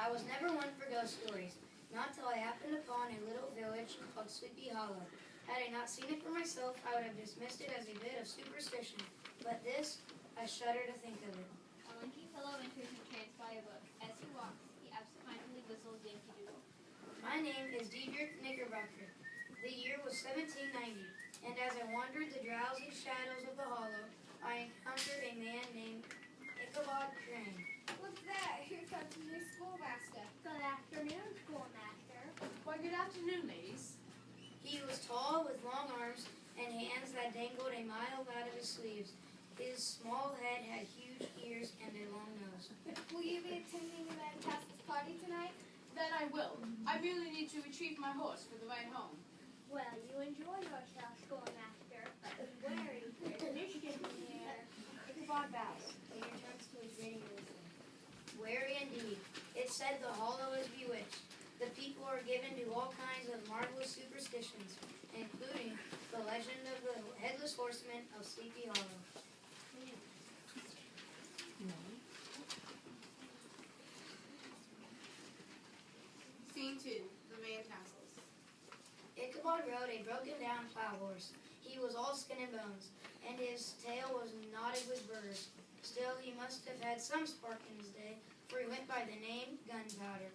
I was never one for ghost stories, not till I happened upon a little village called Sleepy Hollow. Had I not seen it for myself, I would have dismissed it as a bit of superstition. But this, I shudder to think of it. A lanky fellow enters and trades by a book. As he walks, he absentmindedly whistles Yankee Doodle. My name is Diedrich Knickerbocker. The year was 1790, and as I wandered the drowsy shadows of the hollow, I encountered a man named Ichabod Crane. What's that? Here comes the new schoolmaster. Good afternoon, schoolmaster. Why, good afternoon, ladies. He was tall with long arms and hands that dangled a mile out of his sleeves. His small head had huge ears and a long nose. Will you be attending the Fantastic party tonight? Then I will. I merely need to retrieve my horse for the ride home. Well, you enjoy yourself, schoolmaster. Very good initiative here. Ichabod bows and returns to his reading listening. Wary indeed. It said the hollow is bewitched. The people are given to all kinds of marvelous superstitions, including the legend of the Headless Horseman of Sleepy Hollow. Scene 2, the Van Tassels. Ichabod rode a broken-down plow horse. He was all skin and bones, and his tail was knotted with burrs. Still, he must have had some spark in his day, for he went by the name Gunpowder.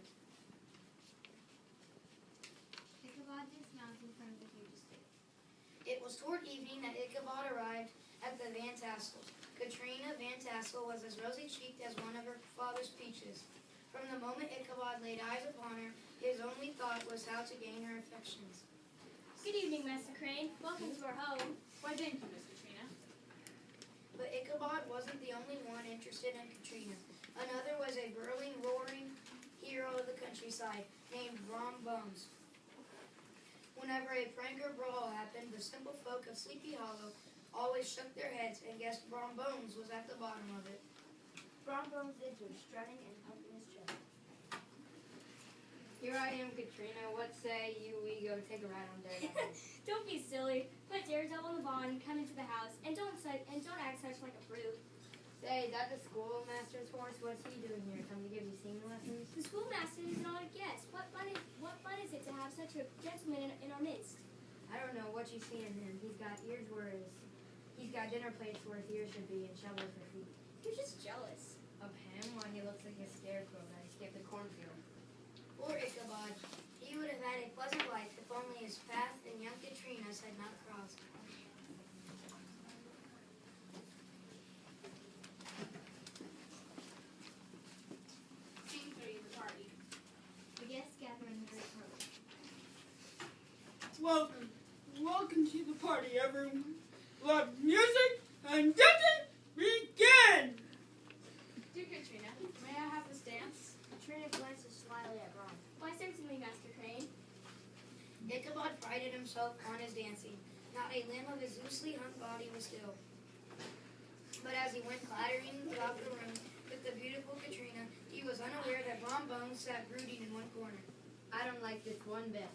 Ichabod dismounted in front of the huge estate. It was toward evening that Ichabod arrived at the Van Tassels. Katrina Van Tassel was as rosy-cheeked as one of her father's peaches. From the moment Ichabod laid eyes upon her, his only thought was how to gain her affections. Good evening, Master Crane. Welcome to our home. Why, thank you, Miss Katrina. But Ichabod wasn't the only one interested in Katrina. Another was a burly, roaring hero of the countryside named Brom Bones. Whenever a prank or brawl happened, the simple folk of Sleepy Hollow always shook their heads and guessed Brom Bones was at the bottom of it. Brom Bones entered, strutting and pumping his chest. Here I am, Katrina. What say we go take a ride on Daredevil? Don't be silly. Put Daredevil in the barn, come into the house, and don't act such like a brute. Say, is that the schoolmaster's horse? What's he doing here? Come to give you singing lessons? The schoolmaster is not a guest. What fun is it to have such a gentleman in our midst? I don't know what you see in him. He's got dinner plates where his ears should be and shovels for feet. You're just jealous. Of him, why he looks like a scarecrow that escaped the cornfield. Poor Ichabod. He would have had a pleasant life if only his path and young Katrina's had not crossed. Scene 3, the party. The guests gather in the great hall. Welcome to the party, everyone. Let music and dancing begin! Dear Katrina, may I have this dance? Katrina glances slyly at Brom. Why, certainly, Master Crane. Ichabod prided himself on his dancing. Not a limb of his loosely hung body was still. But as he went clattering about the room with the beautiful Katrina, he was unaware that Brom Bones sat brooding in one corner. I don't like this one bit.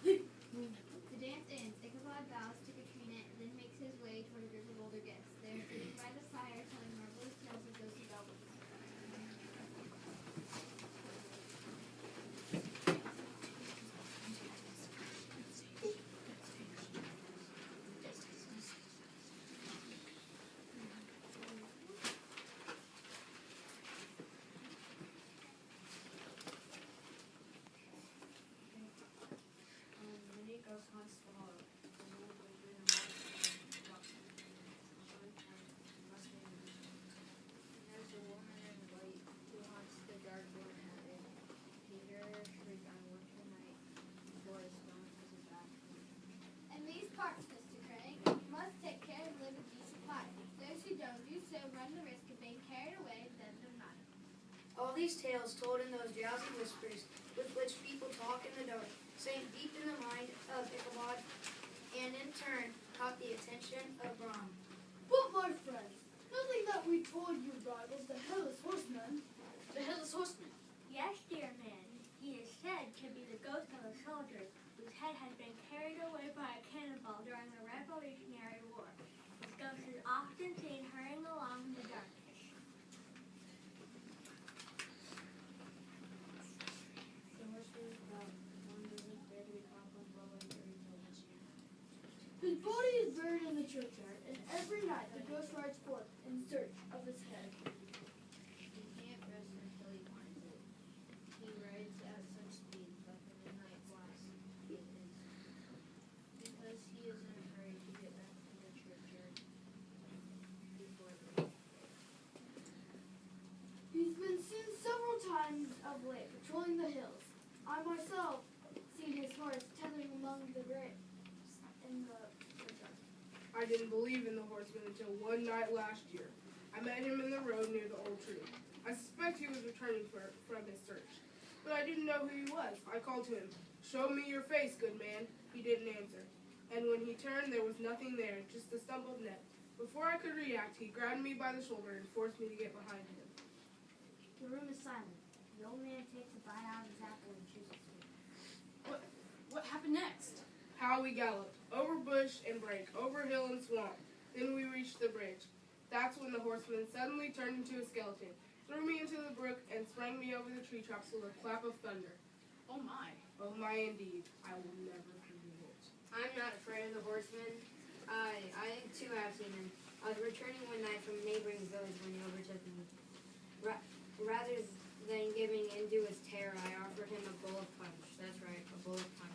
The dance ends. Ichabod bows to Katrina and then makes his way toward a group of older guests. They are sitting by the fire telling marvelous tales of ghostly goblins. In these parts, Mr. Crane, you must take care to live a decent life. Those who don't do so run the risk of being carried away dead of night. All these tales told in those drowsy whispers with which people talk in the dark sank deep in the mind of Ichabod and in turn caught the attention of Brom. But my friends, nothing that we told you about was the Headless Horseman. The Headless Horseman. Yes, dear man. He is said to be the ghost of a soldier whose head had been carried away by a cannonball during the Revolutionary War. His ghost is often seen hurrying along in the darkness. churchyard, and every night the ghost rides forth in search of his head. He can't rest until he finds it. He rides at such speed that the midnight blast is because he is in a hurry to get back to the churchyard before the He's been seen several times of late patrolling the hills. I myself seen his horse tethering among the graves in the churchyard. I didn't believe in the horseman until one night last year. I met him in the road near the old tree. I suspect he was returning from his search, but I didn't know who he was. I called to him, "Show me your face, good man." He didn't answer, and when he turned, there was nothing there, just a stump of net. Before I could react, he grabbed me by the shoulder and forced me to get behind him. The room is silent. The old man takes a bite out of his apple and chews it sweet. What happened next? How we galloped, over bush and brake, over hill and swamp. Then we reached the bridge. That's when the horseman suddenly turned into a skeleton, threw me into the brook, and sprang me over the tree tops with a clap of thunder. Oh my. Oh my, indeed. I will never forget it. I'm not afraid of the horseman. I too have seen him. I was returning one night from a neighboring village when he overtook me. Rather than giving in to his terror, I offered him a bullet punch. That's right, a bullet punch.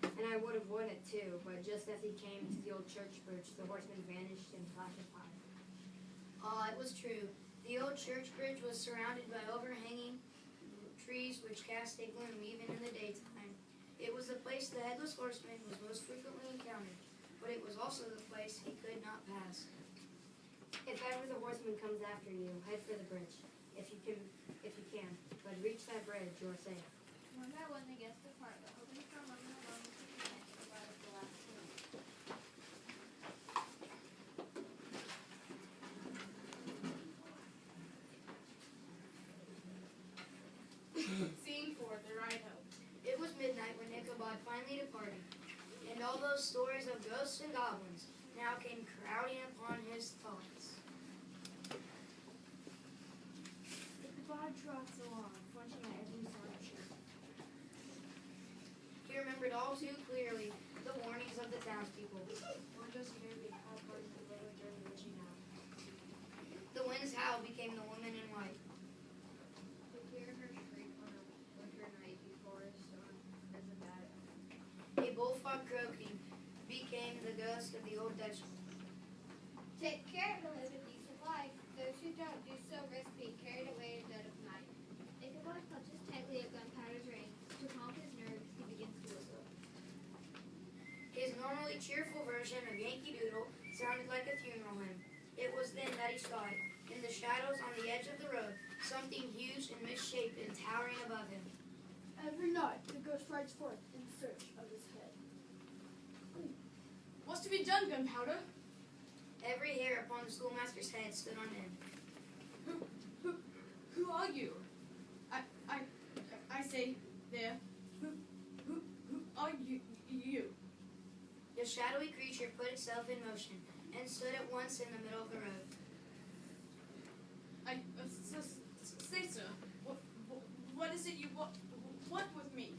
And I would have won it too, but just as he came to the old church bridge, the horseman vanished in a flash of fire. It was true. The old church bridge was surrounded by overhanging trees which cast a gloom even in the daytime. It was the place the headless horseman was most frequently encountered, but it was also the place he could not pass. If ever the horseman comes after you, head for the bridge. If you can. But reach that bridge, you are safe. One by one the guests depart, but hoping for a moment alone with the chance to provide the last meal. Scene 4, the ride home. It was midnight when Ichabod finally departed, and all those stories of ghosts and goblins now came crowding upon his thoughts. Ichabod trots along, flinching at every sound of shit. He remembered all too clearly the warnings of the townspeople. One just heard the cow part of the road during the witching hour. The wind's howl became the woman in white. To hear her shriek on a winter night before a storm is a bad omen. A bullfrog croaking became the ghost of the old Dutchman. Take care to live a decent life. Those who don't do so risk being carried away in the dead of night. Ichabod clutches tightly at Gunpowder's reins. To calm his nerves, he begins to whistle. His normally cheerful version of Yankee Doodle sounded like a funeral hymn. It was then that he saw it, in the shadows on the edge of the road, something huge and misshapen towering above him. Every night the ghost rides forth in search of his head. What's to be done, Gunpowder? Every hair upon the schoolmaster's head stood on end. Who are you? I say there. Who are you? The shadowy creature put itself in motion and stood at once in the middle of the road. Say, sir, what is it you want with me?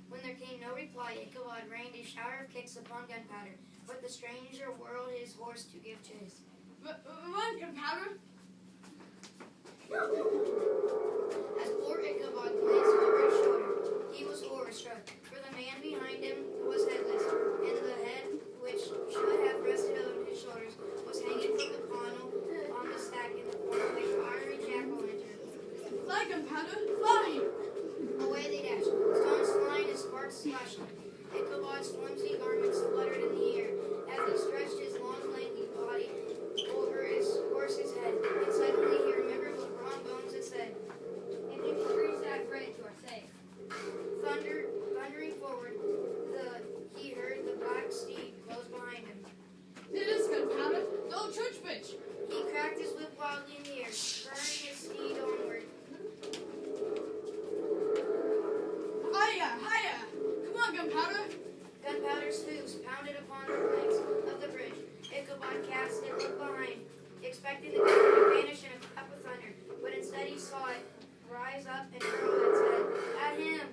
When there came no reply, Ichabod rained a shower of kicks upon Gunpowder, but the stranger whirled his horse to give chase. Run, Gunpowder! As poor Ichabod glanced over his shoulder, he was horror-struck, for the man behind him was headless, and the head which should have rested on his shoulders was hanging from the pommel on the stack in the form of a fiery jack-o'-lantern. Fly, Gunpowder, fly! Away they dashed, stones flying and sparks slashing. Ichabod's flimsy garments fluttered in the air as he stretched his long, lanky body over his horse's head, and suddenly he remembered what Brom Bones had said. If you can reach that bridge, you are safe. Thundering forward, he heard the black steed close behind him. It is Gunpowder, the old church bridge. He cracked his whip wildly in the air, spurring his steed onward. Higher! Come on, Gunpowder! Gunpowder's hoofs pounded upon the planks of the bridge. Ichabod cast and looked behind, expecting the ghost to vanish in a clap of thunder, but instead he saw it rise up and hurl its head at him.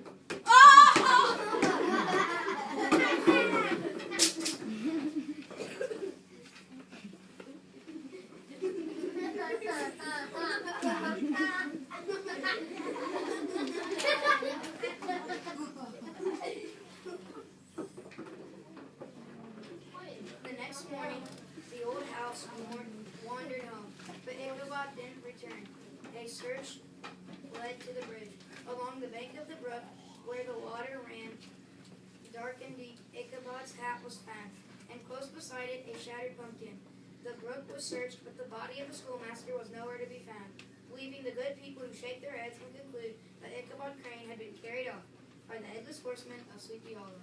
Along the bank of the brook, where the water ran dark and deep, Ichabod's hat was found, and close beside it a shattered pumpkin. The brook was searched, but the body of the schoolmaster was nowhere to be found, leaving the good people who shake their heads and conclude that Ichabod Crane had been carried off by the headless horseman of Sleepy Hollow.